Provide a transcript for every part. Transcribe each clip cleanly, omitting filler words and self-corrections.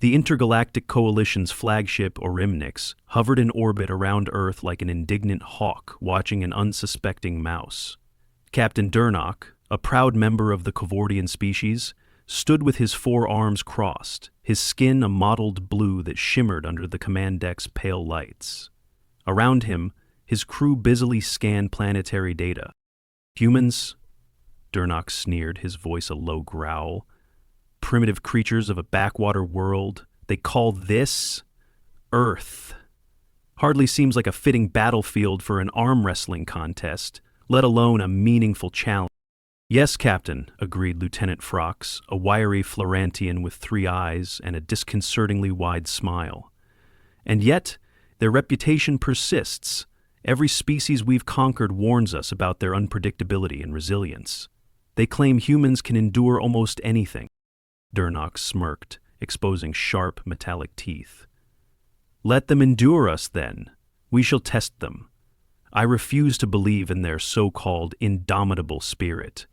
The Intergalactic Coalition's flagship, Orimnix, hovered in orbit around Earth like an indignant hawk watching an unsuspecting mouse. Captain Durnok, a proud member of the Covordian species, stood with his forearms crossed, his skin a mottled blue that shimmered under the command deck's pale lights. Around him, his crew busily scanned planetary data. Humans? Durnok sneered, his voice a low growl. Primitive creatures of a backwater world. They call this Earth. Hardly seems like a fitting battlefield for an arm wrestling contest, let alone a meaningful challenge. Yes, Captain, agreed Lieutenant Frox, a wiry Florantian with 3 eyes and a disconcertingly wide smile. And yet, their reputation persists. Every species we've conquered warns us about their unpredictability and resilience. They claim humans can endure almost anything. Durnok smirked, exposing sharp, metallic teeth. Let them endure us, then. We shall test them. I refuse to believe in their so-called indomitable spirit.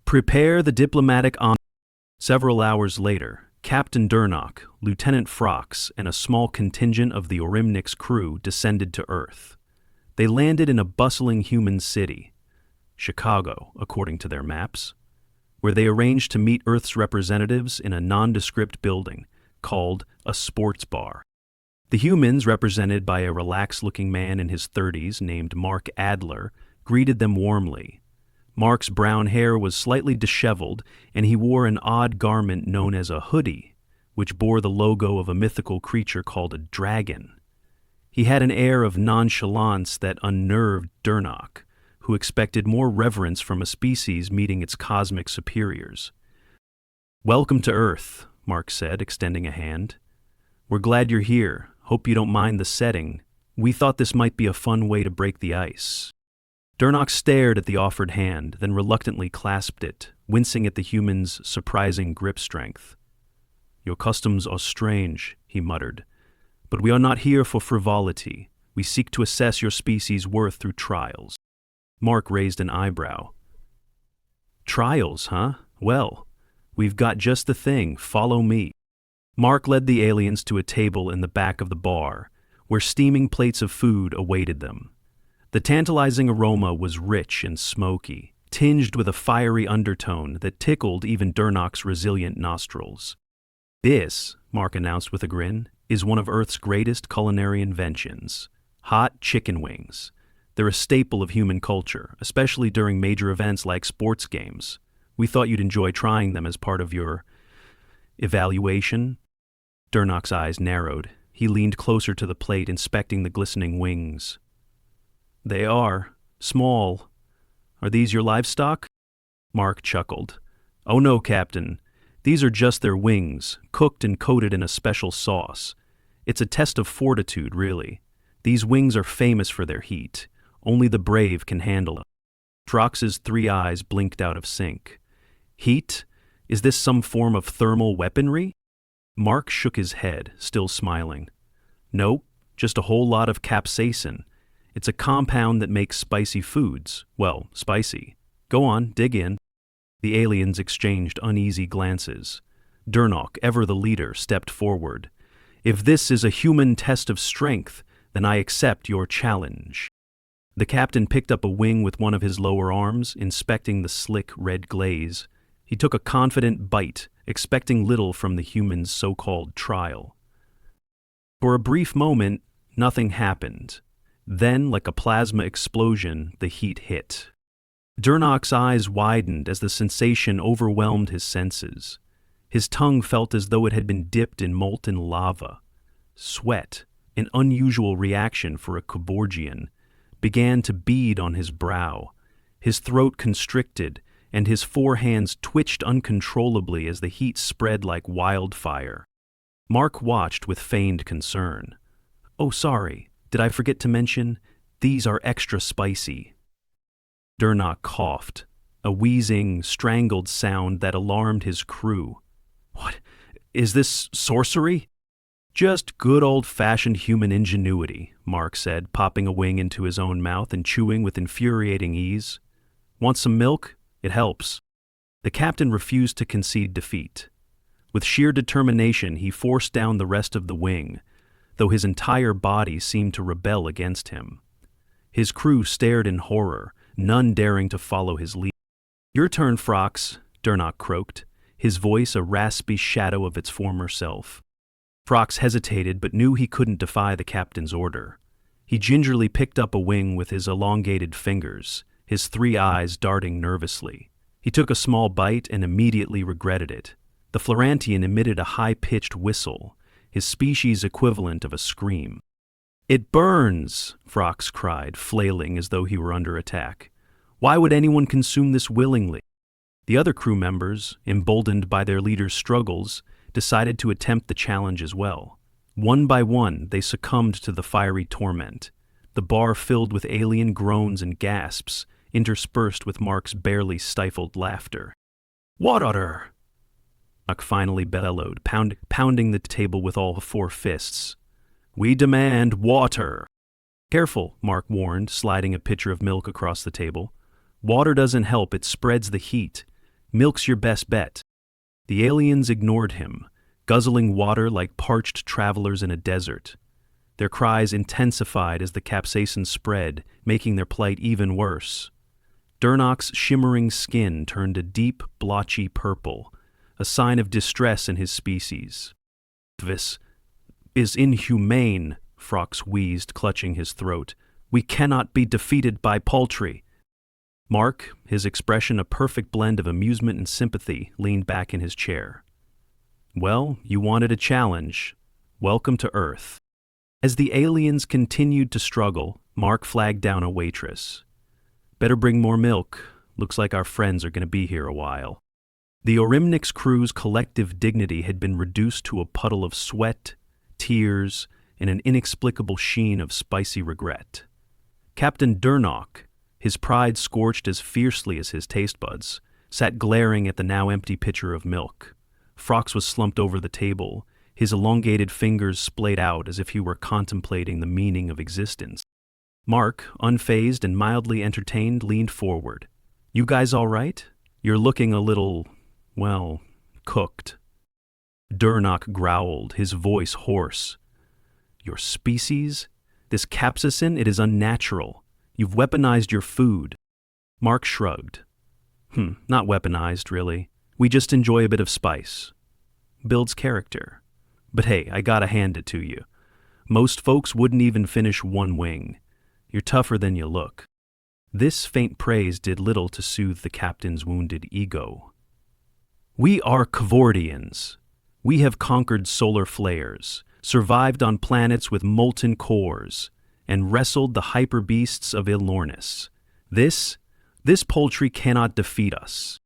Prepare the diplomatic envoy. Several hours later, Captain Durnok, Lieutenant Frox, and a small contingent of the Orimnix crew descended to Earth. They landed in a bustling human city, Chicago, according to their maps, where they arranged to meet Earth's representatives in a nondescript building called a sports bar. The humans, represented by a relaxed-looking man in his 30s named Mark Adler, greeted them warmly. Mark's brown hair was slightly disheveled, and he wore an odd garment known as a hoodie, which bore the logo of a mythical creature called a dragon. He had an air of nonchalance that unnerved Durnok, who expected more reverence from a species meeting its cosmic superiors. Welcome to Earth, Mark said, extending a hand. We're glad you're here. Hope you don't mind the setting. We thought this might be a fun way to break the ice. Durnok stared at the offered hand, then reluctantly clasped it, wincing at the human's surprising grip strength. Your customs are strange, he muttered, but we are not here for frivolity. We seek to assess your species' worth through trials. Mark raised an eyebrow. Trials, huh? Well, we've got just the thing. Follow me. Mark led the aliens to a table in the back of the bar, where steaming plates of food awaited them. The tantalizing aroma was rich and smoky, tinged with a fiery undertone that tickled even Durnok's resilient nostrils. This, Mark announced with a grin, is one of Earth's greatest culinary inventions. Hot chicken wings. They're a staple of human culture, especially during major events like sports games. We thought you'd enjoy trying them as part of your evaluation. Durnok's eyes narrowed. He leaned closer to the plate, inspecting the glistening wings. They are small. Are these your livestock? Mark chuckled. Oh no, Captain. These are just their wings, cooked and coated in a special sauce. It's a test of fortitude, really. These wings are famous for their heat. Only the brave can handle them. Frox's 3 eyes blinked out of sync. Heat? Is this some form of thermal weaponry? Mark shook his head, still smiling. Nope, just a whole lot of capsaicin. It's a compound that makes spicy foods. Well, spicy. Go on, dig in. The aliens exchanged uneasy glances. Durnok, ever the leader, stepped forward. If this is a human test of strength, then I accept your challenge. The captain picked up a wing with one of his lower arms, inspecting the slick red glaze. He took a confident bite, expecting little from the human's so-called trial. For a brief moment, nothing happened. Then, like a plasma explosion, the heat hit. Durnok's eyes widened as the sensation overwhelmed his senses. His tongue felt as though it had been dipped in molten lava. Sweat, an unusual reaction for a Coborgian, began to bead on his brow. His throat constricted, and his 4 hands twitched uncontrollably as the heat spread like wildfire. Mark watched with feigned concern. Oh, sorry, did I forget to mention? These are extra spicy. Durnok coughed, a wheezing, strangled sound that alarmed his crew. What? Is this sorcery? Just good old-fashioned human ingenuity, Mark said, popping a wing into his own mouth and chewing with infuriating ease. Want some milk? It helps. The captain refused to concede defeat. With sheer determination, he forced down the rest of the wing, though his entire body seemed to rebel against him. His crew stared in horror, none daring to follow his lead. "Your turn, Frox," Durnock croaked, his voice a raspy shadow of its former self. Frox hesitated but knew he couldn't defy the captain's order. He gingerly picked up a wing with his elongated fingers, his 3 eyes darting nervously. He took a small bite and immediately regretted it. The Florantian emitted a high-pitched whistle, his species equivalent of a scream. "It burns!" Frox cried, flailing as though he were under attack. "Why would anyone consume this willingly?" The other crew members, emboldened by their leader's struggles, decided to attempt the challenge as well. One by one, they succumbed to the fiery torment, the bar filled with alien groans and gasps, interspersed with Mark's barely stifled laughter. "Water!" Mark finally bellowed, pounding the table with all 4 fists. "We demand water!" "Careful," Mark warned, sliding a pitcher of milk across the table. "Water doesn't help, it spreads the heat. Milk's your best bet." The aliens ignored him, guzzling water like parched travelers in a desert. Their cries intensified as the capsaicin spread, making their plight even worse. Durnock's shimmering skin turned a deep, blotchy purple, a sign of distress in his species. "This is inhumane," Frox wheezed, clutching his throat. "We cannot be defeated by poultry." Mark, his expression a perfect blend of amusement and sympathy, leaned back in his chair. "Well, you wanted a challenge. Welcome to Earth." As the aliens continued to struggle, Mark flagged down a waitress. "Better bring more milk. Looks like our friends are going to be here a while." The Orymnyx crew's collective dignity had been reduced to a puddle of sweat, tears, and an inexplicable sheen of spicy regret. Captain Durnock, his pride scorched as fiercely as his taste buds, sat glaring at the now empty pitcher of milk. Frox was slumped over the table, his elongated fingers splayed out as if he were contemplating the meaning of existence. Mark, unfazed and mildly entertained, leaned forward. "You guys all right? You're looking a little, well, cooked." Durnock growled, his voice hoarse. "Your species? This capsaicin, it is unnatural. You've weaponized your food." Mark shrugged. Not weaponized, really. We just enjoy a bit of spice. Builds character. But hey, I gotta hand it to you. Most folks wouldn't even finish 1 wing. You're tougher than you look." This faint praise did little to soothe the captain's wounded ego. "We are Kvordians. We have conquered solar flares, survived on planets with molten cores, and wrestled the hyper-beasts of Ilornis. This poultry cannot defeat us."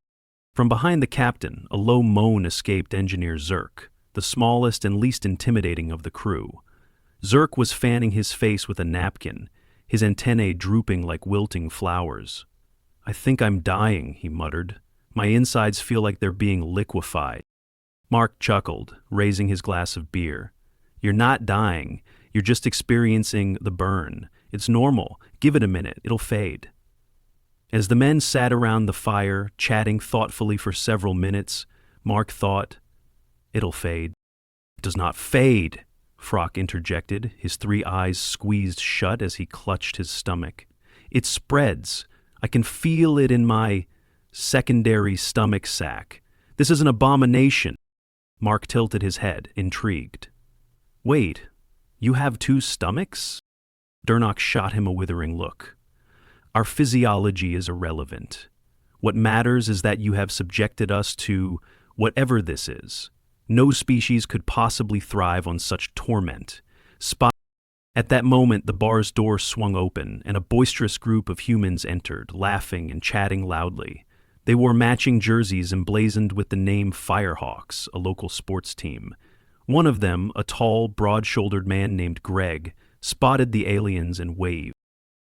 From behind the captain, a low moan escaped Engineer Zerk, the smallest and least intimidating of the crew. Zerk was fanning his face with a napkin, his antennae drooping like wilting flowers. "I think I'm dying," he muttered. "My insides feel like they're being liquefied." Mark chuckled, raising his glass of beer. "You're not dying. You're just experiencing the burn. It's normal. Give it a minute. It'll fade." As the men sat around the fire, chatting thoughtfully for several minutes, Mark thought, "It'll fade." "It does not fade," Frock interjected, his 3 eyes squeezed shut as he clutched his stomach. "It spreads. I can feel it in my secondary stomach sac. This is an abomination." Mark tilted his head, intrigued. "Wait, you have 2 stomachs?" Durnock shot him a withering look. "Our physiology is irrelevant. What matters is that you have subjected us to whatever this is. No species could possibly thrive on such torment." At that moment, the bar's door swung open, and a boisterous group of humans entered, laughing and chatting loudly. They wore matching jerseys emblazoned with the name Firehawks, a local sports team. One of them, a tall, broad-shouldered man named Greg, spotted the aliens and waved.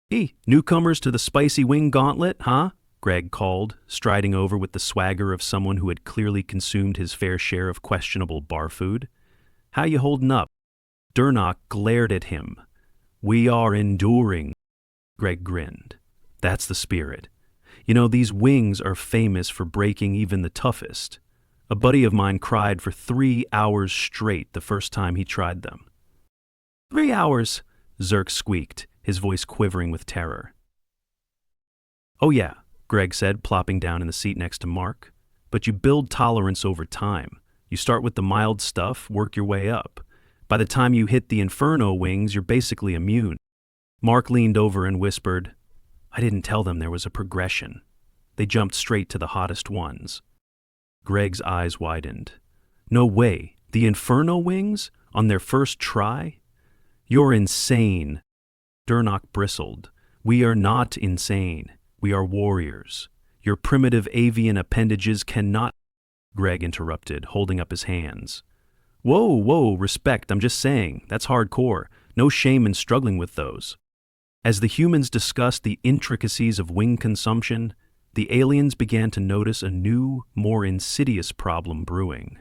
"Hey, newcomers to the Spicy Wing Gauntlet, huh?" Greg called, striding over with the swagger of someone who had clearly consumed his fair share of questionable bar food. "How you holding up?" Durnock glared at him. "We are enduring." Greg grinned. "That's the spirit. You know, these wings are famous for breaking even the toughest. A buddy of mine cried for 3 hours straight the first time he tried them. 3 hours, Zirk squeaked, his voice quivering with terror. Oh yeah, Greg said, plopping down in the seat next to Mark. But you build tolerance over time. You start with the mild stuff, work your way up. By the time you hit the Inferno wings, you're basically immune. Mark leaned over and whispered, I didn't tell them there was a progression. They jumped straight to the hottest ones. Greg's eyes widened. No way, the Inferno wings? On their first try? You're insane. Durnock bristled. We are not insane. We are warriors. Your primitive avian appendages cannot... Greg interrupted, holding up his hands. Whoa, respect, I'm just saying. That's hardcore. No shame in struggling with those. As the humans discussed the intricacies of wing consumption, the aliens began to notice a new, more insidious problem brewing.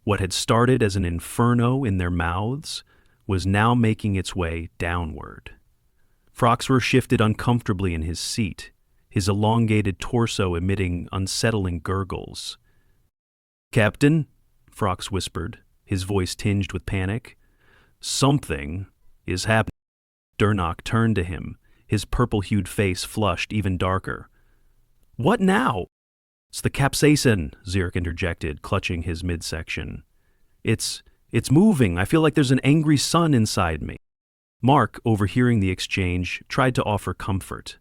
What had started as an inferno in their mouths was now making its way downward. Froxwer shifted uncomfortably in his seat, his elongated torso emitting unsettling gurgles. Captain, Frox whispered, his voice tinged with panic. Something is happening. Durnock turned to him, his purple-hued face flushed even darker. What now? It's the capsaicin, Zirk interjected, clutching his midsection. It's moving. I feel like there's an angry sun inside me. Mark, overhearing the exchange, tried to offer comfort.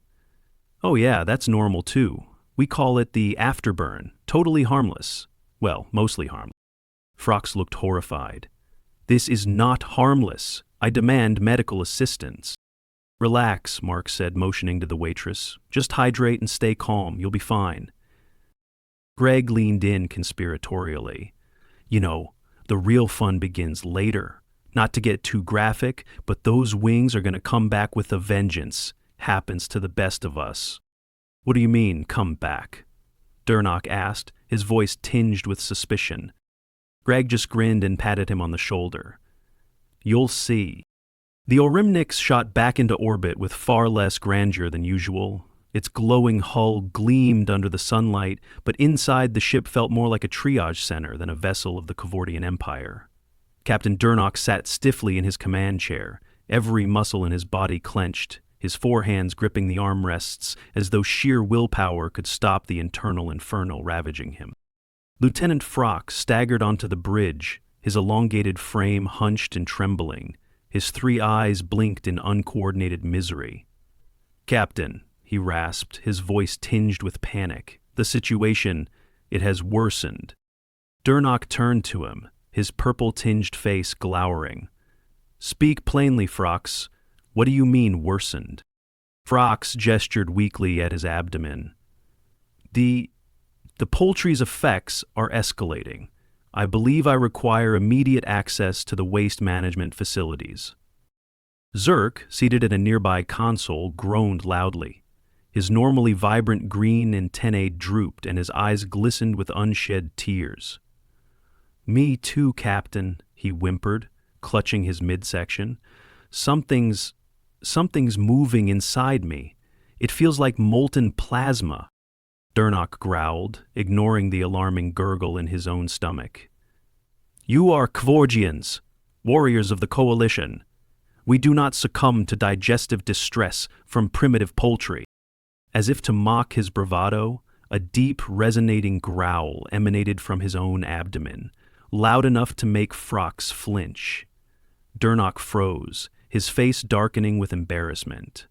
Oh yeah, that's normal too. We call it the afterburn. Totally harmless. Well, mostly harmless. Frox looked horrified. This is not harmless. I demand medical assistance. Relax, Mark said, motioning to the waitress. Just hydrate and stay calm. You'll be fine. Greg leaned in conspiratorially. You know, the real fun begins later. Not to get too graphic, but those wings are going to come back with a vengeance. Happens to the best of us. What do you mean, come back? Durnock asked, his voice tinged with suspicion. Greg just grinned and patted him on the shoulder. You'll see. The Orimnyx shot back into orbit with far less grandeur than usual. Its glowing hull gleamed under the sunlight, but inside the ship felt more like a triage center than a vessel of the Kavortian Empire. Captain Durnock sat stiffly in his command chair, every muscle in his body clenched, his forehands gripping the armrests as though sheer willpower could stop the internal inferno ravaging him. Lieutenant Frox staggered onto the bridge, his elongated frame hunched and trembling. His 3 eyes blinked in uncoordinated misery. Captain, he rasped, his voice tinged with panic. The situation, it has worsened. Durnock turned to him, his purple-tinged face glowering. Speak plainly, Frox. What do you mean, worsened? Frox gestured weakly at his abdomen. The poultry's effects are escalating. I believe I require immediate access to the waste management facilities. Zirk, seated at a nearby console, groaned loudly. His normally vibrant green antennae drooped and his eyes glistened with unshed tears. Me too, Captain, he whimpered, clutching his midsection. Something's moving inside me. It feels like molten plasma. Durnock growled, ignoring the alarming gurgle in his own stomach. You are Kvorgians, warriors of the Coalition. We do not succumb to digestive distress from primitive poultry. As if to mock his bravado, a deep, resonating growl emanated from his own abdomen, loud enough to make Frox flinch. Durnock froze, his face darkening with embarrassment.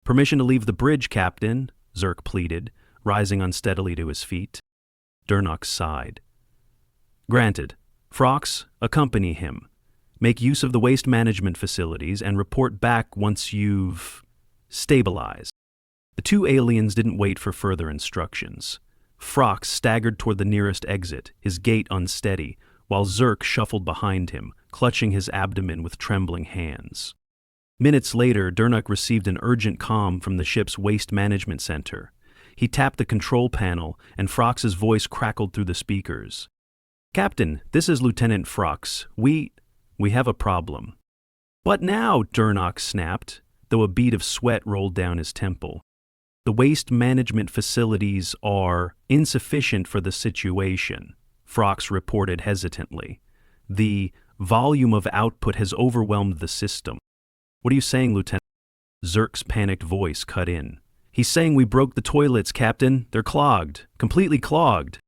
Permission to leave the bridge, Captain, Zirk pleaded, rising unsteadily to his feet. Durnock sighed. Granted. Frox, accompany him. Make use of the waste management facilities and report back once you've stabilized. The 2 aliens didn't wait for further instructions. Frox staggered toward the nearest exit, his gait unsteady, while Zirk shuffled behind him, clutching his abdomen with trembling hands. Minutes later, Durnock received an urgent comm from the ship's waste management center. He tapped the control panel, and Frox's voice crackled through the speakers. Captain, this is Lieutenant Frox. We have a problem. What now? Durnock snapped, though a bead of sweat rolled down his temple. The waste management facilities are insufficient for the situation, Frox reported hesitantly. The volume of output has overwhelmed the system. What are you saying, Lieutenant? Zerk's panicked voice cut in. He's saying we broke the toilets, Captain. They're clogged. Completely clogged.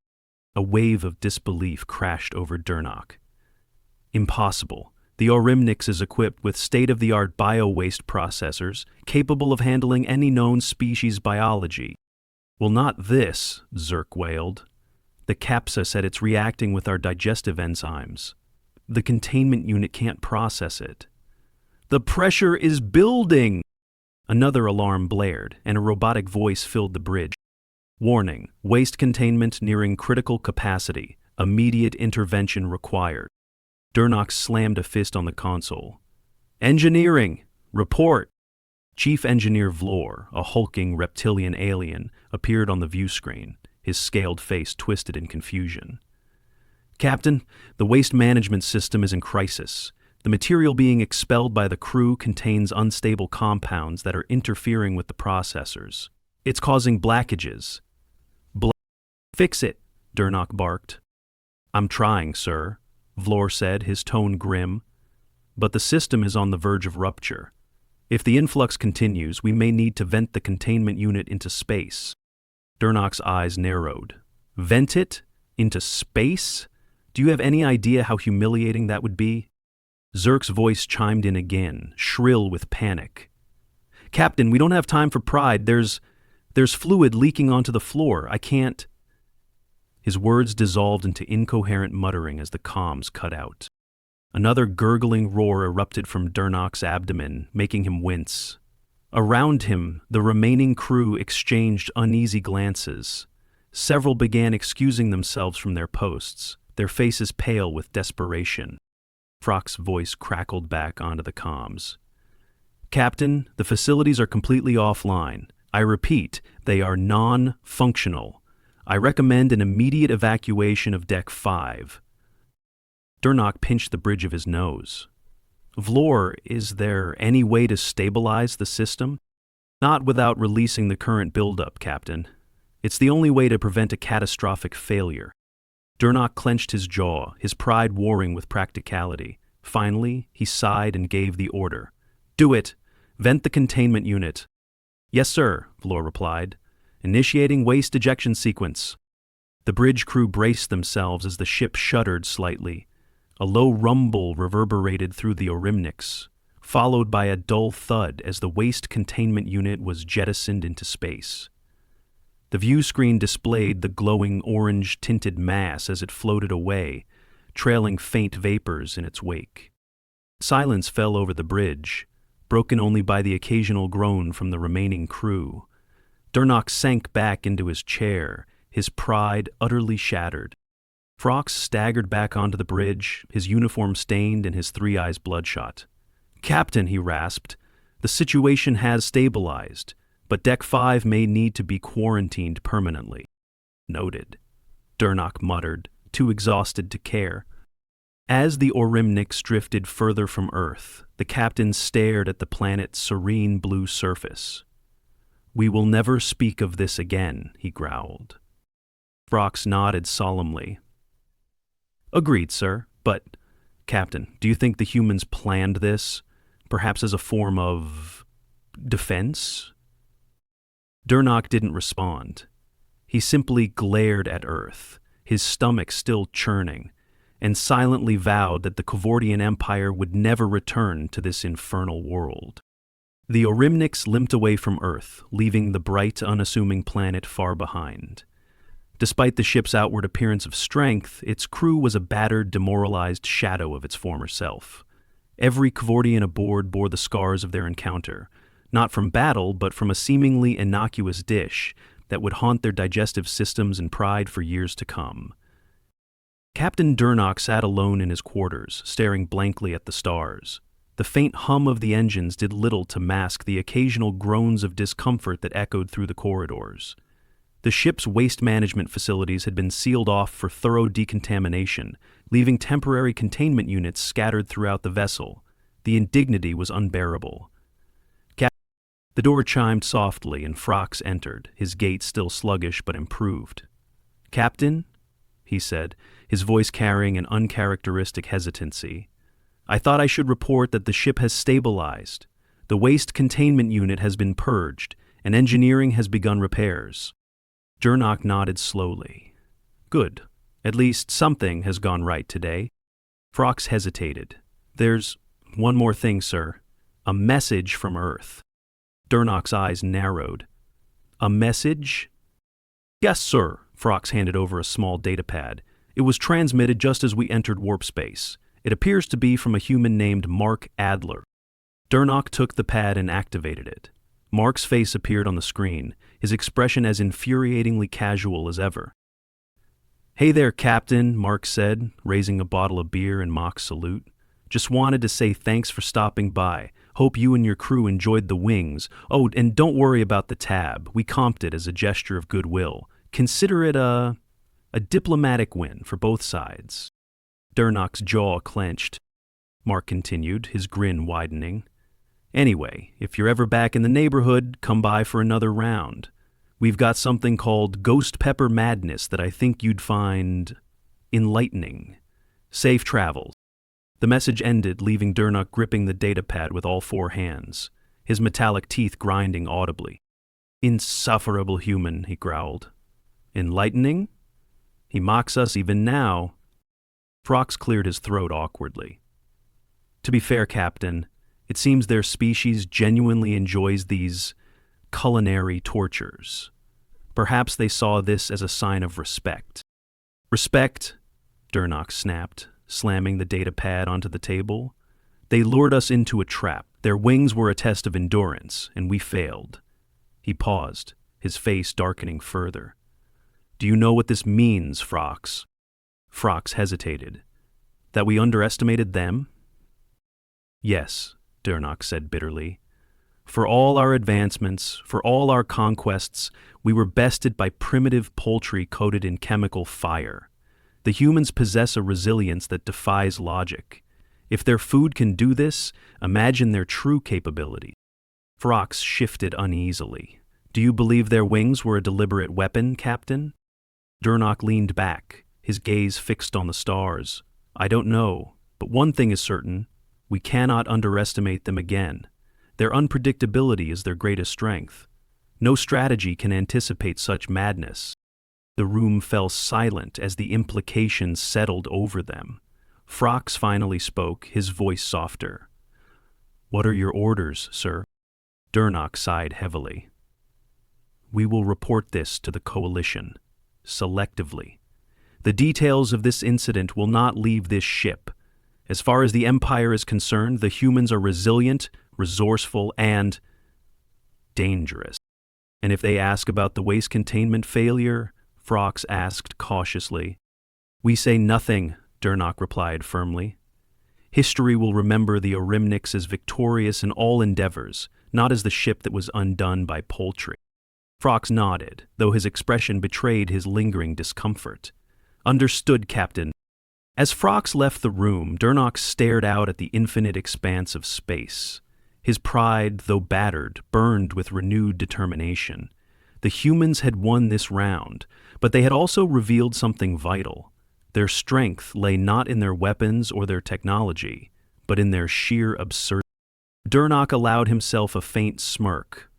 A wave of disbelief crashed over Durnok. Impossible. The Orymnix is equipped with state-of-the-art bio-waste processors capable of handling any known species biology. Well, not this, Zerk wailed. The capsa said it's reacting with our digestive enzymes. The containment unit can't process it. The pressure is building! Another alarm blared, and a robotic voice filled the bridge. Warning, waste containment nearing critical capacity. Immediate intervention required. Durnok slammed a fist on the console. Engineering! Report! Chief Engineer Vlor, a hulking reptilian alien, appeared on the view screen, his scaled face twisted in confusion. Captain, the waste management system is in crisis. The material being expelled by the crew contains unstable compounds that are interfering with the processors. It's causing blockages. Fix it, Durnok barked. I'm trying, sir, Vlor said, his tone grim. But the system is on the verge of rupture. If the influx continues, we may need to vent the containment unit into space. Durnok's eyes narrowed. Vent it? Into space? Do you have any idea how humiliating that would be? Zerk's voice chimed in again, shrill with panic. Captain, we don't have time for pride. There's fluid leaking onto the floor. I can't... His words dissolved into incoherent muttering as the comms cut out. Another gurgling roar erupted from Durnok's abdomen, making him wince. Around him, the remaining crew exchanged uneasy glances. Several began excusing themselves from their posts, their faces pale with desperation. Frock's voice crackled back onto the comms. Captain, the facilities are completely offline. I repeat, they are non-functional. I recommend an immediate evacuation of Deck 5. Durnok pinched the bridge of his nose. Vlor, is there any way to stabilize the system? Not without releasing the current buildup, Captain. It's the only way to prevent a catastrophic failure. Durnok clenched his jaw, his pride warring with practicality. Finally, he sighed and gave the order. Do it! Vent the containment unit. Yes, sir, Vlor replied. Initiating waste ejection sequence. The bridge crew braced themselves as the ship shuddered slightly. A low rumble reverberated through the Orymnix, followed by a dull thud as the waste containment unit was jettisoned into space. The view screen displayed the glowing orange-tinted mass as it floated away, trailing faint vapors in its wake. Silence fell over the bridge, broken only by the occasional groan from the remaining crew. Durnok sank back into his chair, his pride utterly shattered. Frox staggered back onto the bridge, his uniform stained and his three eyes bloodshot. Captain, he rasped, the situation has stabilized, but Deck 5 may need to be quarantined permanently. Noted, Durnok muttered, too exhausted to care. As the Orymnix drifted further from Earth, the captain stared at the planet's serene blue surface. We will never speak of this again, he growled. Frox nodded solemnly. Agreed, sir, but, Captain, do you think the humans planned this, perhaps as a form of defense? Durnok didn't respond. He simply glared at Earth, his stomach still churning, and silently vowed that the Kevordian Empire would never return to this infernal world. The Orymnix limped away from Earth, leaving the bright, unassuming planet far behind. Despite the ship's outward appearance of strength, its crew was a battered, demoralized shadow of its former self. Every Kevordian aboard bore the scars of their encounter, not from battle, but from a seemingly innocuous dish that would haunt their digestive systems and pride for years to come. Captain Durnok sat alone in his quarters, staring blankly at the stars. The faint hum of the engines did little to mask the occasional groans of discomfort that echoed through the corridors. The ship's waste management facilities had been sealed off for thorough decontamination, leaving temporary containment units scattered throughout the vessel. The indignity was unbearable. The door chimed softly and Phrox entered, his gait still sluggish but improved. "Captain," he said, his voice carrying an uncharacteristic hesitancy, "I thought I should report that the ship has stabilized. The waste containment unit has been purged, and engineering has begun repairs." Durnok nodded slowly. "Good. At least something has gone right today." Phrox hesitated. "There's one more thing, sir. A message from Earth." Durnok's eyes narrowed. "A message?" "Yes, sir." Phrox handed over a small datapad. "It was transmitted just as we entered warp space. It appears to be from a human named Mark Adler." Durnok took the pad and activated it. Mark's face appeared on the screen, his expression as infuriatingly casual as ever. "Hey there, Captain," Mark said, raising a bottle of beer in mock salute. "Just wanted to say thanks for stopping by. Hope you and your crew enjoyed the wings. Oh, and don't worry about the tab. We comped it as a gesture of goodwill. Consider it a diplomatic win for both sides." Durnok's jaw clenched. Mark continued, his grin widening. "Anyway, if you're ever back in the neighborhood, come by for another round. We've got something called Ghost Pepper Madness that I think you'd find enlightening. Safe travels." The message ended, leaving Durnok gripping the datapad with all four hands, his metallic teeth grinding audibly. "Insufferable human," he growled. "Enlightening? He mocks us even now." Phrox cleared his throat awkwardly. "To be fair, Captain, it seems their species genuinely enjoys these culinary tortures. Perhaps they saw this as a sign of respect." "Respect?" Durnok snapped, slamming the datapad onto the table. "They lured us into a trap. Their wings were a test of endurance, and we failed." He paused, his face darkening further. "Do you know what this means, Phrox?" Phrox hesitated. "That we underestimated them?" "Yes," Durnok said bitterly. "For all our advancements, for all our conquests, we were bested by primitive poultry coated in chemical fire. The humans possess a resilience that defies logic. If their food can do this, imagine their true capability." Phrox shifted uneasily. "Do you believe their wings were a deliberate weapon, Captain?" Durnok leaned back, his gaze fixed on the stars. "I don't know, but one thing is certain. We cannot underestimate them again. Their unpredictability is their greatest strength. No strategy can anticipate such madness." The room fell silent as the implications settled over them. Phrox finally spoke, his voice softer. "What are your orders, sir?" Durnok sighed heavily. "We will report this to the Coalition, selectively. The details of this incident will not leave this ship. As far as the Empire is concerned, the humans are resilient, resourceful, and dangerous. And if they ask about the waste containment failure," Phrox asked cautiously. "We say nothing," Durnok replied firmly. "History will remember the Orimniks as victorious in all endeavors, not as the ship that was undone by poultry." Phrox nodded, though his expression betrayed his lingering discomfort. "Understood, Captain." As Phrox left the room, Durnok stared out at the infinite expanse of space. His pride, though battered, burned with renewed determination. The humans had won this round, but they had also revealed something vital. Their strength lay not in their weapons or their technology, but in their sheer absurdity. Durnok allowed himself a faint smirk.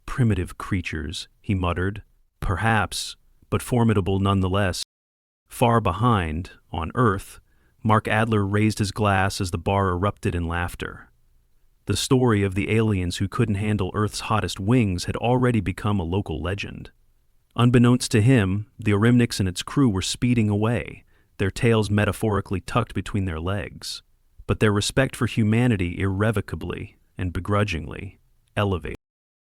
"Primitive creatures," he muttered. "Perhaps, but formidable nonetheless." Far behind, on Earth, Mark Adler raised his glass as the bar erupted in laughter. The story of the aliens who couldn't handle Earth's hottest wings had already become a local legend. Unbeknownst to him, the Orimniks and its crew were speeding away, their tails metaphorically tucked between their legs. But their respect for humanity irrevocably and begrudgingly elevated.